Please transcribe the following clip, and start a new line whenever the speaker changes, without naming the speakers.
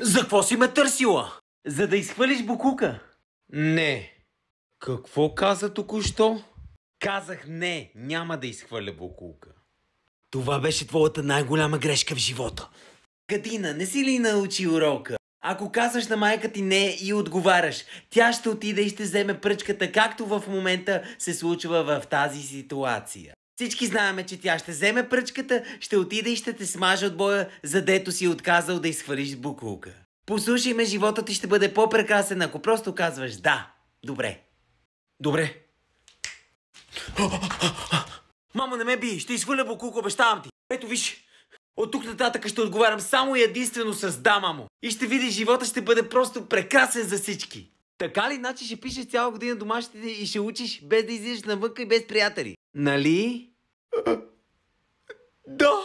За какво си ме търсила? За да изхвърлиш букука.
Не. Какво каза току-що?
Казах не, няма да изхвърля букука. Това беше твоята най-голяма грешка в живота. Катина, не си ли научи урока? Ако казваш на майка ти не и отговаряш, тя ще отиде и ще вземе пръчката, както в момента се случва в тази ситуация. Всички знаем, че тя ще вземе пръчката, ще отиде и ще те смаже от боя, задето си отказал да изхвърлиш букука. Послушай ме, животът ти ще бъде по-прекрасен, ако просто казваш да. Добре. Добре. Мамо, не ме би, ще изхвърля букука, обещавам ти. Ето виж, от тук нататък ще отговарям само и единствено с да, мамо. И ще видиш, живота ще бъде просто прекрасен за всички. Така ли, значи ще пишеш цяла година домашните и ще учиш без да излизаш навънка и без приятели? Нали? Да!